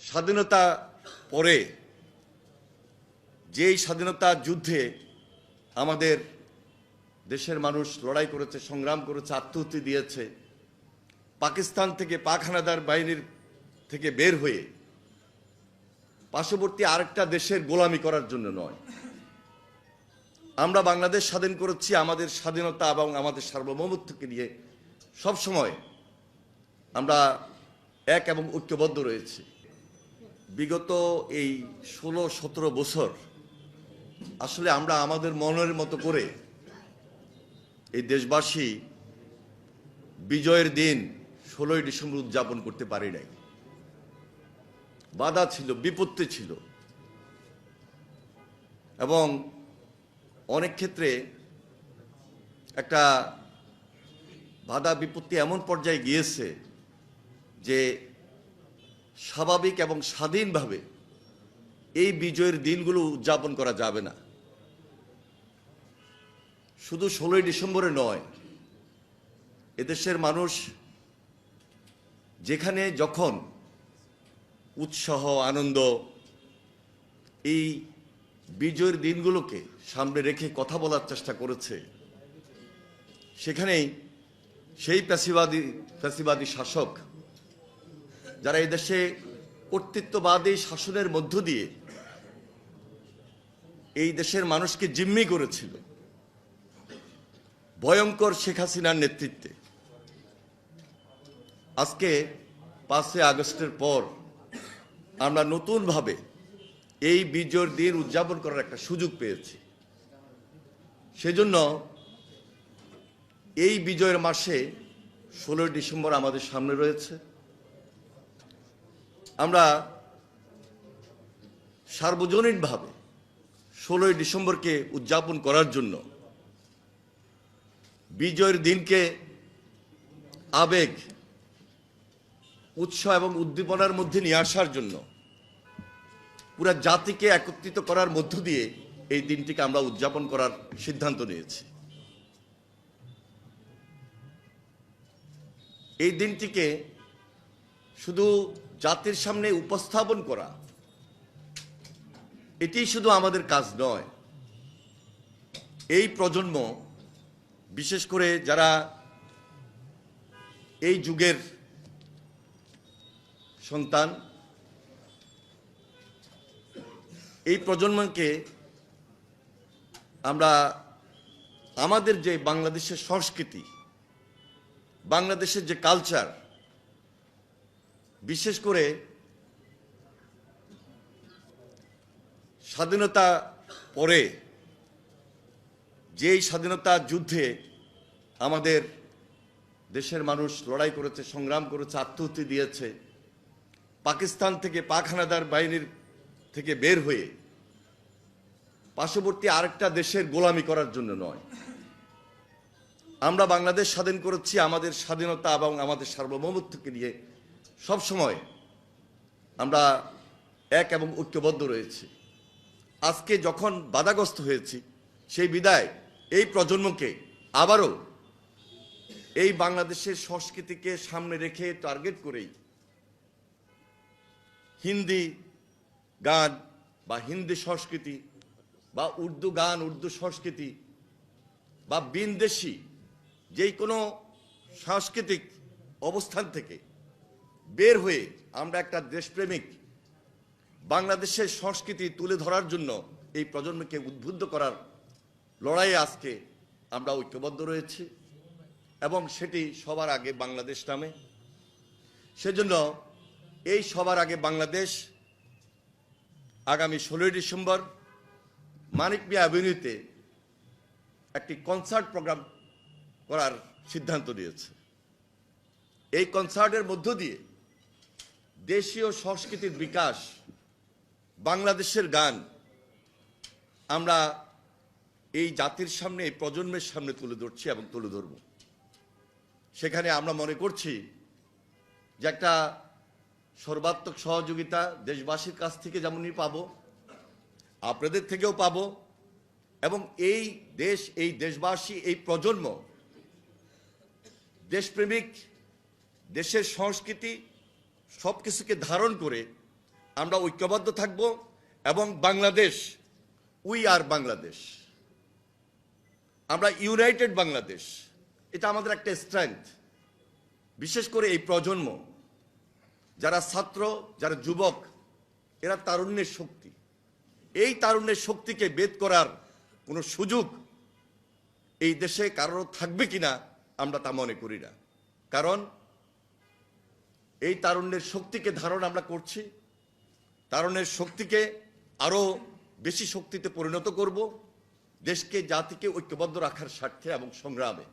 স্বাধীনতা পরে যেই স্বাধীনতা যুদ্ধে আমাদের দেশের মানুষ লড়াই করেছে, সংগ্রাম করেছে, আত্মাহুতি দিয়েছে, পাকিস্তান থেকে পাক হানাদার বাহিনীর থেকে বের হয়ে পার্শ্ববর্তী আরেকটা দেশের গোলামি করার জন্য নয়। আমরা বাংলাদেশ স্বাধীন করেছি আমাদের স্বাধীনতা এবং আমাদের সার্বভৌমত্বকে নিয়ে সবসময় আমরা এক এবং ঐক্যবদ্ধ রয়েছি। বিগত এই 16-17 বছর আসলে আমরা আমাদের মনের মতো করে এই দেশবাসী বিজয়ের দিন 16ই ডিসেম্বর উদযাপন করতে পারি নাই। বাধা ছিল, বিপত্তি ছিল এবং অনেক ক্ষেত্রে একটা বাধা বিপত্তি এমন পর্যায়ে গিয়েছে যে স্বাভাবিক এবং স্বাধীনভাবে এই বিজয়ের দিনগুলো উদযাপন করা যাবে না। শুধু 16ই ডিসেম্বরে নয়, এদেশের মানুষ যেখানে যখন উৎসাহ আনন্দ এই বিজয়ের দিনগুলোকে সামনে রেখে কথা বলার চেষ্টা করেছে, সেখানেই সেই ফ্যাসিবাদী শাসক যারা এই দেশে কর্তৃত্ববাদী শাসনের মধ্য দিয়ে এই দেশের মানুষকে জিম্মি করেছিল, ভয়ঙ্কর শেখ হাসিনার নেতৃত্বে আজকে 5 আগস্টের পর আমরা নতুনভাবে এই বিজয়ের দিন উদযাপন করার একটা সুযোগ পেয়েছি। সেজন্য এই বিজয়ের মাসে 16ই ডিসেম্বর আমাদের সামনে রয়েছে। আমরা সার্বজনীনভাবে 16ই ডিসেম্বরকে উদযাপন করার জন্য, বিজয়ের দিনকে আবেগ, উৎসাহ এবং উদ্দীপনার মধ্যে নিয়ে আসার জন্য, পুরা জাতিকে একত্রিত করার মধ্য দিয়ে এই দিনটিকে আমরা উদযাপন করার সিদ্ধান্ত নিয়েছি। এই দিনটিকে শুধু জাতির সামনে উপস্থাপন করা এটি শুধু আমাদের কাজ নয়। এই প্রজন্ম, বিশেষ করে যারা এই যুগের সন্তান, এই প্রজন্মকে আমরা আমাদের যে বাংলাদেশের সংস্কৃতি, বাংলাদেশের যে কালচার, বিশেষ করে স্বাধীনতা পরে যেই স্বাধীনতা যুদ্ধে আমাদের দেশের মানুষ লড়াই করেছে, সংগ্রাম করেছে, আত্মাহুতি দিয়েছে, পাকিস্তান থেকে পাক হানাদার বাহিনীর থেকে বের হয়ে পার্শ্ববর্তী আরেকটা দেশের গোলামি করার জন্য নয়। আমরা বাংলাদেশ স্বাধীন করেছি আমাদের স্বাধীনতা এবং আমাদের সার্বভৌমত্বকে নিয়ে সবসময় আমরা এক এবং ঐক্যবদ্ধ রয়েছি। আজকে যখন বাধাগ্রস্ত হয়েছি, সেই বিদায় এই প্রজন্মকে আবারও এই বাংলাদেশের সংস্কৃতিকে সামনে রেখে টার্গেট করেই হিন্দি গান বা হিন্দি সংস্কৃতি বা উর্দু গান, উর্দু সংস্কৃতি বা বিনদেশি যেই কোনো সাংস্কৃতিক অবস্থান থেকে বের হয়ে আমরা একটা দেশপ্রেমিক বাংলাদেশের সংস্কৃতি তুলে ধরার জন্য এই প্রজন্মকে উদ্বুদ্ধ করার লড়াইয়ে আজকে আমরা ঐক্যবদ্ধ রয়েছি এবং সেটি সবার আগে বাংলাদেশ নামে। সেজন্য এই সবার আগে বাংলাদেশ আগামী 16ই ডিসেম্বর মানিক মিয়া অ্যাভিনিউতে একটি কনসার্ট প্রোগ্রাম করার সিদ্ধান্ত নিয়েছে। এই কনসার্টের মধ্য দিয়ে দেশীয় সংস্কৃতির বিকাশ, বাংলাদেশের গান আমরা এই জাতির সামনে, এই প্রজন্মের সামনে তুলে ধরছি এবং তুলে ধরব। সেখানে আমরা মনে করছি যে একটা সর্বাত্মক সহযোগিতা দেশবাসীর কাছ থেকে যেমনই পাবো, আপনাদের থেকেও পাবো এবং এই দেশ, এই দেশবাসী, এই প্রজন্ম দেশপ্রেমিক, দেশের সংস্কৃতি সব কিছুকে ধারণ করে আমরা ঐক্যবদ্ধ থাকব এবং বাংলাদেশ, উই আর বাংলাদেশ, আমরা ইউনাইটেড বাংলাদেশ, এটা আমাদের একটা স্ট্রেংথ। বিশেষ করে এই প্রজন্ম, যারা ছাত্র, যারা যুবক, এরা তারুণ্যের শক্তি। এই তারুণ্যের শক্তিকে বেদ করার কোনো সুযোগ এই দেশে কারোর থাকবে কিনা আমরা তা মনে করি না। কারণ এই তারুণ্যের শক্তিকে ধারণ আমরা করছি, তারুণ্যের শক্তিকে আরো বেশি শক্তিতে পরিণত করব, দেশকে, জাতিকে ঐক্যবদ্ধ রাখার স্বার্থে এবং সংগ্রামে।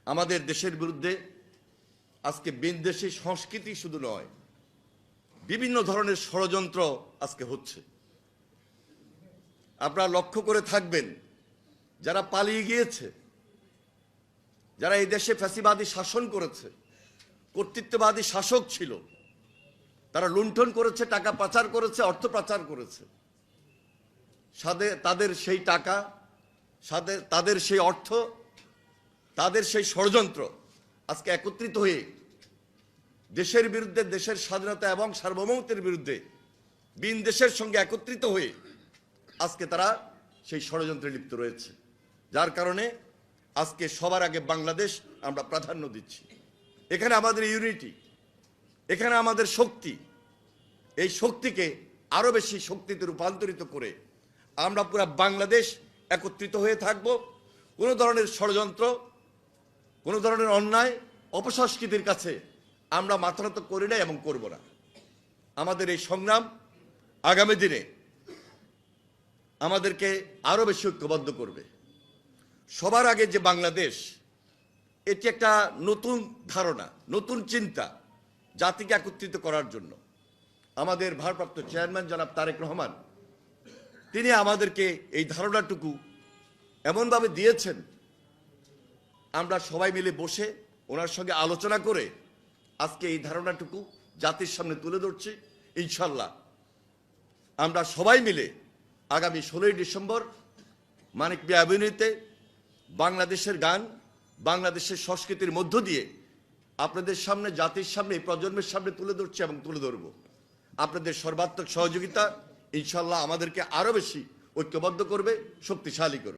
আমাদের দেশের বিরুদ্ধে আজকে বিদেশি সংস্কৃতি শুধু নয়, বিভিন্ন ধরনের ষড়যন্ত্র আজকে হচ্ছে। আপনারা লক্ষ্য করে থাকবেন, যারা পালিয়ে গিয়েছে, যারা এই দেশে ফ্যাসিবাদী শাসন করেছে, কর্তৃত্ববাদী শাসক ছিল, তারা লুণ্ঠন করেছে, টাকা পাচার করেছে, অর্থ পাচার করেছে। তাদের সেই টাকা, তাদের সেই অর্থ, তাদের সেই ষড়যন্ত্র আজকে একত্রিত হয়ে দেশের বিরুদ্ধে, দেশের স্বাধীনতা এবং সার্বভৌমত্বের বিরুদ্ধে ভিন দেশের সঙ্গে একত্রিত হয়ে আজকে তারা সেই ষড়যন্ত্রে লিপ্ত রয়েছে। যার কারণে আজকে সবার আগে বাংলাদেশ আমরা প্রাধান্য দিচ্ছি। এখানে আমাদের ইউনিটি, এখানে আমাদের শক্তি, এই শক্তিকে আরো বেশি শক্তিতে রূপান্তরিত করে আমরা পুরো বাংলাদেশ একত্রিত হয়ে থাকব। কোনো ধরনের ষড়যন্ত্র, কোনো ধরনের অন্যায়, অপসংস্কৃতির কাছে আমরা মাথা নত করি না এবং করব না। আমাদের এই সংগ্রাম আগামী দিনে আমাদেরকে আরো বেশি ঐক্যবদ্ধ করবে। সবার আগে যে বাংলাদেশ, এটি একটা নতুন ধারণা, নতুন চিন্তা জাতিকে একত্রিত করার জন্য। আমাদের ভারপ্রাপ্ত চেয়ারম্যান জনাব তারেক রহমান, তিনি আমাদেরকে এই ধারণাটুকু এমনভাবে দিয়েছেন, আমরা সবাই মিলে বসে ওনার সঙ্গে আলোচনা করে আজকে এই ধারণাটুকু জাতির সামনে তুলে ধরছি। ইনশাল্লাহ আমরা সবাই মিলে আগামী 16ই ডিসেম্বর মানিক মিয়া অ্যাভিনিউতে বাংলাদেশের গান, বাংলাদেশের সংস্কৃতির মধ্য দিয়ে আপনাদের সামনে, জাতির সামনে, প্রজন্মের সামনে তুলে ধরছি এবং তুলে ধরব। আপনাদের সর্বাত্মক সহযোগিতা ইনশাল্লাহ আমাদেরকে আরো বেশি ঐক্যবদ্ধ করবে, শক্তিশালী করবে।